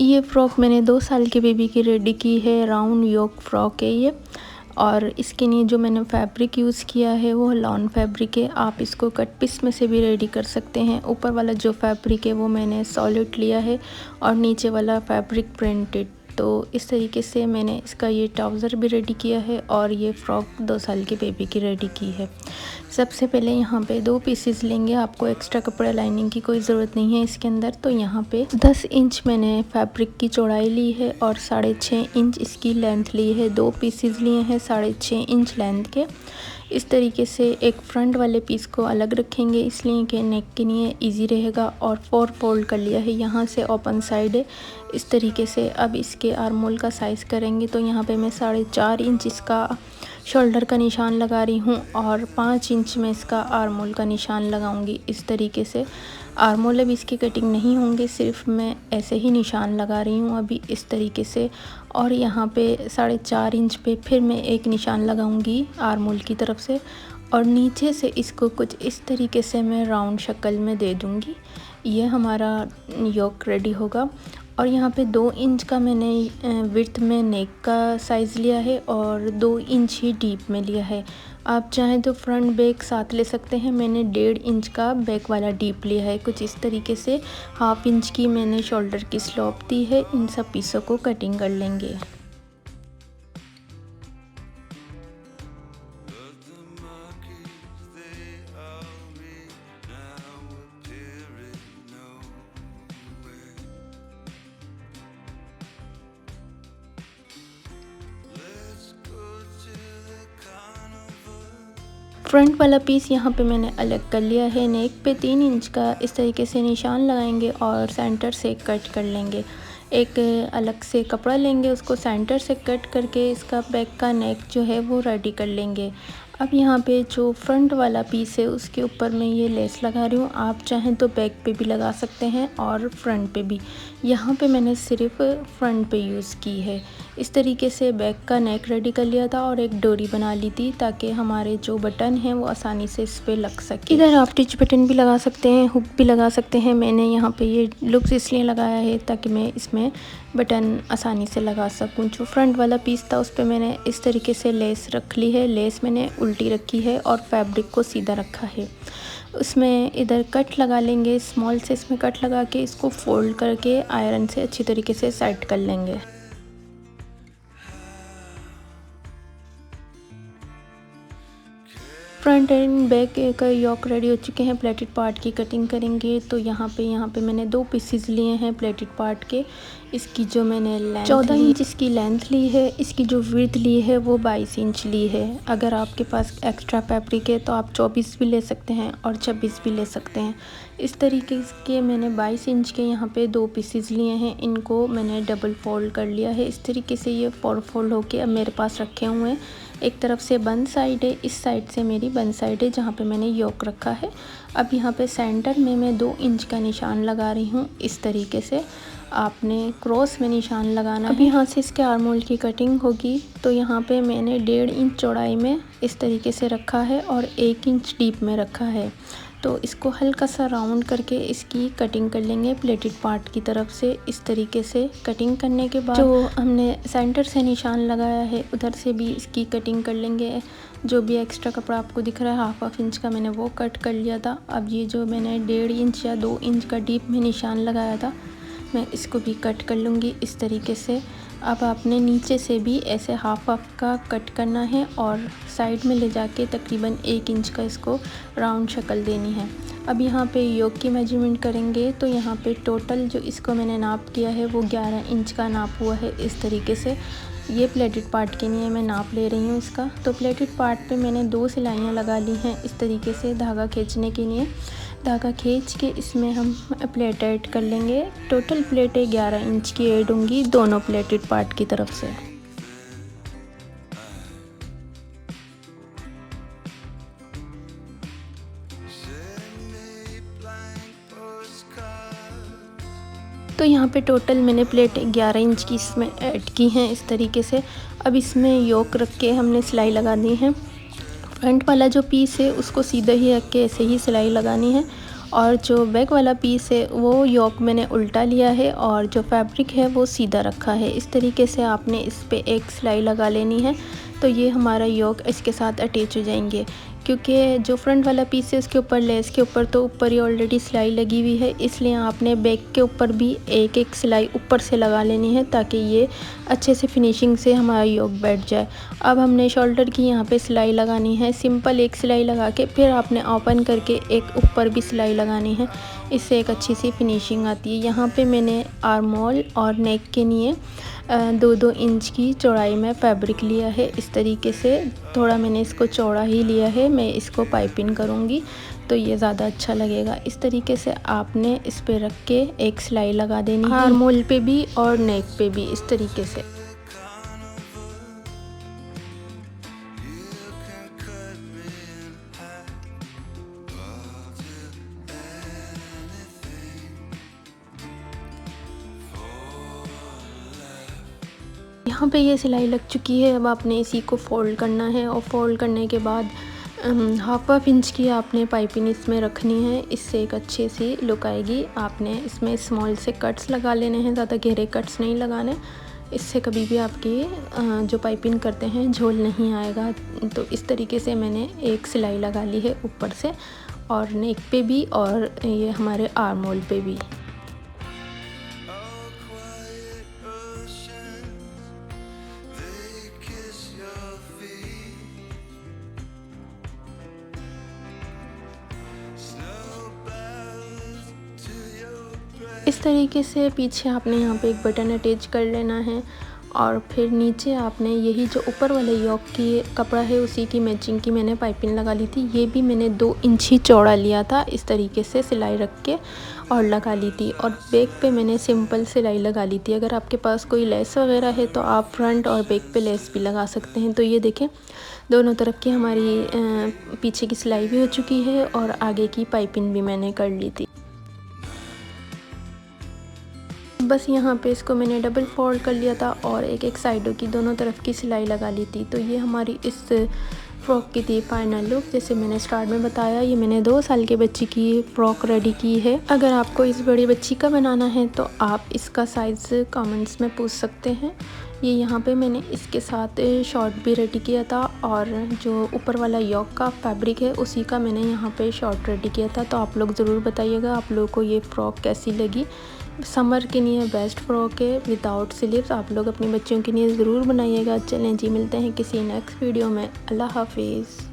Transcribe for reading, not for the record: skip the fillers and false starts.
ये फ़्रॉक मैंने 2 साल के बेबी की रेडी की है। राउंड योक फ़्रॉक है ये। और इसके लिए जो मैंने फैब्रिक यूज़ किया है वो लॉन फैब्रिक है। आप इसको कट पीस में से भी रेडी कर सकते हैं। ऊपर वाला जो फैब्रिक है वो मैंने सॉलिड लिया है और नीचे वाला फैब्रिक प्रिंटेड। तो इस तरीके से मैंने इसका ये ट्राउज़र भी रेडी किया है और ये फ़्रॉक 2 साल के बेबी की रेडी की है। सबसे पहले यहाँ पे 2 पीसेस लेंगे। आपको एक्स्ट्रा कपड़ा लाइनिंग की कोई ज़रूरत नहीं है इसके अंदर। तो यहाँ पे 10 इंच मैंने फैब्रिक की चौड़ाई ली है और 6.5 इंच इसकी लेंथ ली है। 2 पीसेस लिए हैं 6.5 इंच लेंथ के। इस तरीके से एक फ्रंट वाले पीस को अलग रखेंगे इसलिए कि नेक के लिए इजी रहेगा। और 4 फोल्ड कर लिया है, यहाँ से ओपन साइड है इस तरीके से। अब इसके आर्म होल का साइज़ करेंगे तो यहाँ पे मैं 4.5 इंच इसका शोल्डर का निशान लगा रही हूँ और 5 इंच में इसका आर्म होल का निशान लगाऊंगी इस तरीके से। आर्म होल अभी इसकी कटिंग नहीं होंगे, सिर्फ मैं ऐसे ही निशान लगा रही हूँ अभी इस तरीके से। और यहाँ पे 4.5 इंच पे फिर मैं एक निशान लगाऊंगी आर्म होल की तरफ से और नीचे से इसको कुछ इस तरीके से मैं राउंड शक्ल में दे दूँगी। ये हमारा योक रेडी होगा। और यहाँ पे 2 इंच का मैंने विड्थ में नेक का साइज़ लिया है और 2 इंच ही डीप में लिया है। आप चाहें तो फ्रंट बैक साथ ले सकते हैं। मैंने 1.5 इंच का बैक वाला डीप लिया है कुछ इस तरीके से। 1/2 इंच की मैंने शोल्डर की स्लोप दी है। इन सब पीसों को कटिंग कर लेंगे। फ्रंट वाला पीस यहाँ पे मैंने अलग कर लिया है। नेक पे 3 इंच का इस तरीके से निशान लगाएंगे और सेंटर से कट कर लेंगे। एक अलग से कपड़ा लेंगे, उसको सेंटर से कट करके इसका बैक का नेक जो है वो रेडी कर लेंगे। अब यहाँ पे जो फ्रंट वाला पीस है उसके ऊपर मैं ये लेस लगा रही हूँ। आप चाहें तो बैक पे भी लगा सकते हैं और फ्रंट पे भी। यहाँ पे मैंने सिर्फ फ्रंट पे यूज़ की है। इस तरीके से बैक का नेक रेडी कर लिया था और एक डोरी बना ली थी ताकि हमारे जो बटन हैं वो आसानी से इस पर लग सके। इधर आप स्टिच बटन भी लगा सकते हैं, हुक भी लगा सकते हैं। मैंने यहाँ पे ये लुक्स इसलिए लगाया है ताकि मैं इसमें बटन आसानी से लगा सकूं। जो फ्रंट वाला पीस था उस पर मैंने इस तरीके से लेस रख ली है। लेस मैंने उल्टी रखी है और फैब्रिक को सीधा रखा है। उसमें इधर कट लगा लेंगे, स्मॉल से इसमें कट लगा के इसको फोल्ड करके आयरन से अच्छी तरीके से सेट कर लेंगे। फ्रंट एंड बैक का योक रेडी हो चुके हैं। प्लेटेड पार्ट की कटिंग करेंगे। तो यहाँ पे मैंने 2 पीसेस लिए हैं प्लेटेड पार्ट के। इसकी जो मैंने लेंथ 14 इंच इसकी लेंथ ली है। इसकी जो विड्थ ली है वो 22 इंच ली है। अगर आपके पास एक्स्ट्रा फैब्रिक है तो आप 24 भी ले सकते हैं और 26 भी ले सकते हैं। इस तरीके के मैंने 22 इंच के यहाँ पे 2 पीसेस लिए हैं। इनको मैंने डबल फोल्ड कर लिया है। इस तरीके से ये 4 फोल्ड होके अब मेरे पास रखे हुए हैं। एक तरफ से बंद साइड है, इस साइड से मेरी बंद साइड है जहाँ पे मैंने योक रखा है। अब यहाँ पे सेंटर में मैं 2 इंच का निशान लगा रही हूँ इस तरीके से। आपने क्रॉस में निशान लगाना है। अब यहाँ से इसके आर्म होल की कटिंग होगी। तो यहाँ पे मैंने 1.5 इंच चौड़ाई में इस तरीके से रखा है और 1 इंच डीप में रखा है। तो इसको हल्का सा राउंड करके इसकी कटिंग कर लेंगे प्लेटेड पार्ट की तरफ से। इस तरीके से कटिंग करने के बाद जो हमने सेंटर से निशान लगाया है उधर से भी इसकी कटिंग कर लेंगे। जो भी एक्स्ट्रा कपड़ा आपको दिख रहा है 1/2 इंच का मैंने वो कट कर लिया था। अब ये जो मैंने 1.5 इंच या 2 इंच का डीप में निशान लगाया था मैं इसको भी कट कर लूँगी इस तरीके से। अब आपने नीचे से भी ऐसे हाफ का कट करना है और साइड में ले जाके तकरीबन 1 इंच का इसको राउंड शक्ल देनी है। अब यहाँ पे योक की मेजरमेंट करेंगे। तो यहाँ पे टोटल जो इसको मैंने नाप किया है वो 11 इंच का नाप हुआ है इस तरीके से। ये प्लेटेड पार्ट के लिए मैं नाप ले रही हूँ इसका। तो प्लेटेड पार्ट पे मैंने 2 सिलाइयाँ लगा ली हैं इस तरीके से धागा खींचने के लिए। धागा खींच के इसमें हम प्लेट ऐड कर लेंगे। टोटल प्लेटें 11 इंच की ऐड होंगी दोनों प्लेटेड पार्ट की तरफ से। तो यहाँ पे टोटल मैंने प्लेट 11 इंच की इसमें ऐड की हैं इस तरीके से। अब इसमें योक रख के हमने सिलाई लगा दी है। फ्रंट वाला जो पीस है उसको सीधा ही रख के ऐसे ही सिलाई लगानी है और जो बैक वाला पीस है वो योक मैंने उल्टा लिया है और जो फैब्रिक है वो सीधा रखा है। इस तरीके से आपने इस पे एक सिलाई लगा लेनी है, तो ये हमारा योक इसके साथ अटैच हो जाएंगे। क्योंकि जो फ्रंट वाला पीस है उसके ऊपर लेस के ऊपर तो ऊपर ही ऑलरेडी सिलाई लगी हुई है, इसलिए आपने बैक के ऊपर भी एक एक सिलाई ऊपर से लगा लेनी है ताकि ये अच्छे से फिनिशिंग से हमारा योक बैठ जाए। अब हमने शोल्डर की यहाँ पे सिलाई लगानी है। सिंपल एक सिलाई लगा के फिर आपने ओपन करके एक ऊपर भी सिलाई लगानी है, इससे एक अच्छी सी फिनिशिंग आती है। यहाँ पे मैंने आर्म होल और नेक के लिए 2-2 इंच की चौड़ाई में फैब्रिक लिया है। इस तरीके से थोड़ा मैंने इसको चौड़ा ही लिया है, मैं इसको पाइपिंग करूँगी तो ये ज़्यादा अच्छा लगेगा। इस तरीके से आपने इस पे रख के एक सिलाई लगा देनी है, आर्म होल पे भी और नेक पे भी इस तरीके से। यहाँ पे ये सिलाई लग चुकी है। अब आपने इसी को फ़ोल्ड करना है और फ़ोल्ड करने के बाद हाफ इंच की आपने पाइपिंग इसमें रखनी है, इससे एक अच्छी सी लुक आएगी। आपने इसमें स्मॉल से कट्स लगा लेने हैं, ज़्यादा गहरे कट्स नहीं लगाने, इससे कभी भी आपकी जो पाइपिंग करते हैं झोल नहीं आएगा। तो इस तरीके से मैंने एक सिलाई लगा ली है ऊपर से, और नेक पे भी और ये हमारे आर्म होल पे भी। इस तरीके से पीछे आपने यहाँ पे एक बटन अटैच कर लेना है और फिर नीचे आपने यही जो ऊपर वाले योक की कपड़ा है उसी की मैचिंग की मैंने पाइपिंग लगा ली थी। ये भी मैंने 2 इंच ही चौड़ा लिया था, इस तरीके से सिलाई रख के और लगा ली थी। और बैक पे मैंने सिंपल सिलाई लगा ली थी। अगर आपके पास कोई लेस वगैरह है तो आप फ्रंट और बैक पे लेस भी लगा सकते हैं। तो ये देखें, दोनों तरफ की हमारी पीछे की सिलाई भी हो चुकी है और आगे की पाइपिंग भी मैंने कर ली थी। बस यहाँ पे इसको मैंने डबल फोल्ड कर लिया था और एक एक साइडों की दोनों तरफ की सिलाई लगा ली थी। तो ये हमारी इस फ़्रॉक की थी फाइनल लुक। जैसे मैंने स्टार्ट में बताया, ये मैंने 2 साल के बच्ची की फ़्रॉक रेडी की है। अगर आपको इस बड़ी बच्ची का बनाना है तो आप इसका साइज़ कमेंट्स में पूछ सकते हैं। ये यहाँ पे मैंने इसके साथ शॉर्ट भी रेडी किया था और जो ऊपर वाला योक का फैब्रिक है उसी का मैंने यहाँ पे शॉर्ट रेडी किया था। तो आप लोग ज़रूर बताइएगा आप लोगों को ये फ़्रॉक कैसी लगी। समर के लिए बेस्ट फ़्रॉक है विदाउट स्लीव्स। आप लोग अपने बच्चों के लिए ज़रूर बनाइएगा। चलें जी, मिलते हैं किसी नेक्स्ट वीडियो में। अल्लाह हाफिज़।